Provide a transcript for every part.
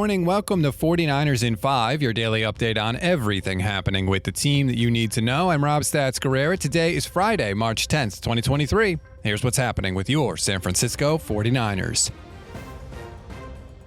morning. Welcome to 49ers in 5, your daily update on everything happening with the team that you need to know. I'm Rob Stats Guerrera. Today is Friday, March 10th, 2023. Here's what's happening with your San Francisco 49ers.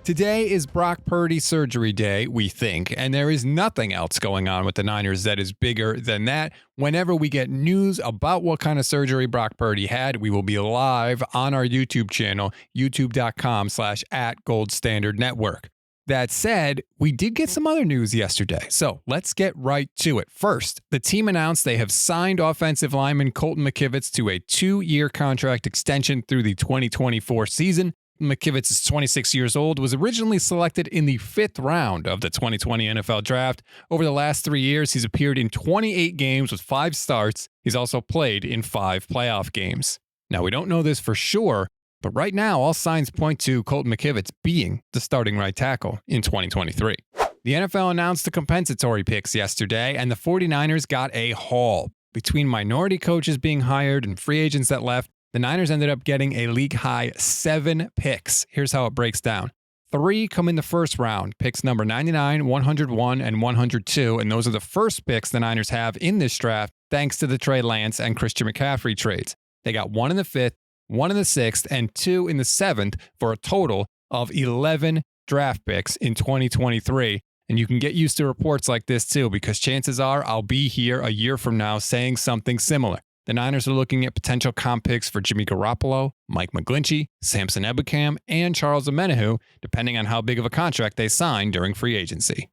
Today is Brock Purdy surgery day, we think, and there is nothing else going on with the Niners that is bigger than that. Whenever we get news about what kind of surgery Brock Purdy had, we will be live on our YouTube channel, youtube.com/@GoldStandardNetwork. That said, we did get some other news yesterday, so let's get right to it. First, the team announced they have signed offensive lineman Colton McKivitz to a 2-year contract extension through the 2024 season. McKivitz is 26 years old, was originally selected in the 5th round of the 2020 NFL Draft. Over the last 3 years, he's appeared in 28 games with 5 starts. He's also played in 5 playoff games. Now, we don't know this for sure, but right now, all signs point to Colton McKivitz being the starting right tackle in 2023. The NFL announced the compensatory picks yesterday, and the 49ers got a haul. Between minority coaches being hired and free agents that left, the Niners ended up getting a league-high 7 picks. Here's how it breaks down. 3 come in the first round, picks number 99, 101, and 102, and those are the first picks the Niners have in this draft thanks to the Trey Lance and Christian McCaffrey trades. They got 1 in the 5th, 1 in the 6th, and 2 in the 7th for a total of 11 draft picks in 2023. And you can get used to reports like this too, because chances are I'll be here a year from now saying something similar. The Niners are looking at potential comp picks for Jimmy Garoppolo, Mike McGlinchey, Samson Ebukam, and Charles Omenihu, depending on how big of a contract they sign during free agency.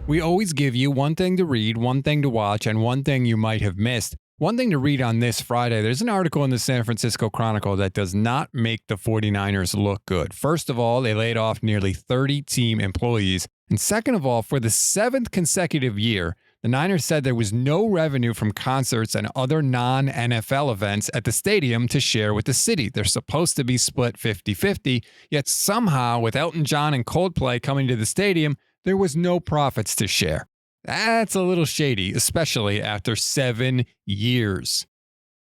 We always give you one thing to read, one thing to watch, and one thing you might have missed. One thing to read on this Friday, there's an article in the San Francisco Chronicle that does not make the 49ers look good. First of all, they laid off nearly 30 team employees. And second of all, for the 7th consecutive year, the Niners said there was no revenue from concerts and other non-NFL events at the stadium to share with the city. They're supposed to be split 50-50, yet somehow, with Elton John and Coldplay coming to the stadium, there was no profits to share. That's a little shady, especially after 7 years.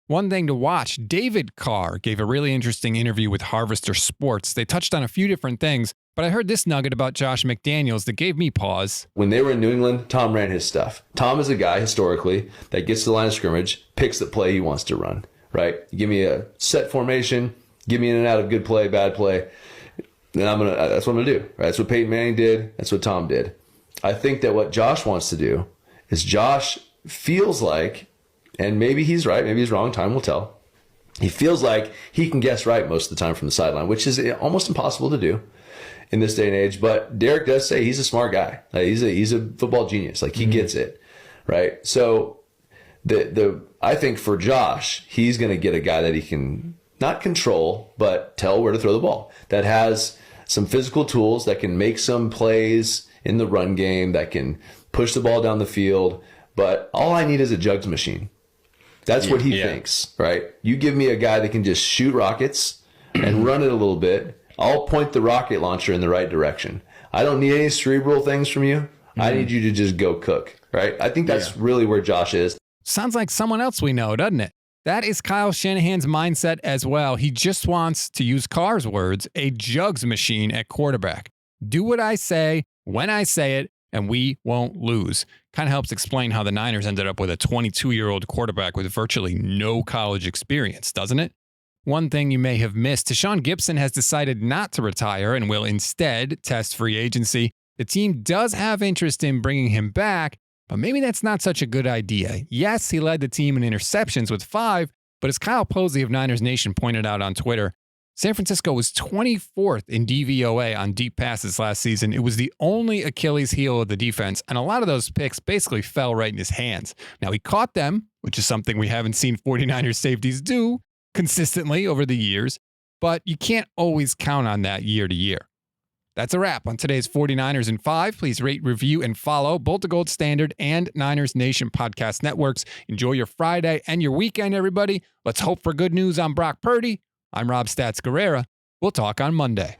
One thing to watch, David Carr gave a really interesting interview with Harvester Sports. They touched on a few different things, but I heard this nugget about Josh McDaniels that gave me pause. When they were in New England, Tom ran his stuff. Tom is a guy, historically, that gets to the line of scrimmage, picks the play he wants to run, right? You give me a set formation, give me in and out of good play, bad play, then that's what I'm going to do, right? That's what Peyton Manning did. That's what Tom did. I think that what Josh wants to do is Josh feels like, and maybe he's right, maybe he's wrong, time will tell. He feels like he can guess right most of the time from the sideline, which is almost impossible to do in this day and age. But Derek does say he's a smart guy. Like he's a football genius. Like he gets it, right? So I think for Josh, he's going to get a guy that he can not control, but tell where to throw the ball. That has some physical tools, that can make some plays in the run game, that can push the ball down the field. But all I need is a jugs machine. That's what he thinks, right? You give me a guy that can just shoot rockets and run it a little bit. I'll point the rocket launcher in the right direction. I don't need any cerebral things from you. I need you to just go cook, right? I think that's really where Josh is. Sounds like someone else we know, doesn't it? That is Kyle Shanahan's mindset as well. He just wants, to use Carr's words, a jugs machine at quarterback. Do what I say, when I say it, and we won't lose. Kind of helps explain how the Niners ended up with a 22-year-old quarterback with virtually no college experience, doesn't it? One thing you may have missed, Tashaun Gibson has decided not to retire and will instead test free agency. The team does have interest in bringing him back, but maybe that's not such a good idea. Yes, he led the team in interceptions with 5, but as Kyle Posey of Niners Nation pointed out on Twitter, San Francisco was 24th in DVOA on deep passes last season. It was the only Achilles heel of the defense, and a lot of those picks basically fell right in his hands. Now, he caught them, which is something we haven't seen 49ers safeties do consistently over the years, but you can't always count on that year to year. That's a wrap on today's 49ers in 5. Please rate, review, and follow both the Gold Standard and Niners Nation podcast networks. Enjoy your Friday and your weekend, everybody. Let's hope for good news on Brock Purdy. I'm Rob Stats Guerrera. We'll talk on Monday.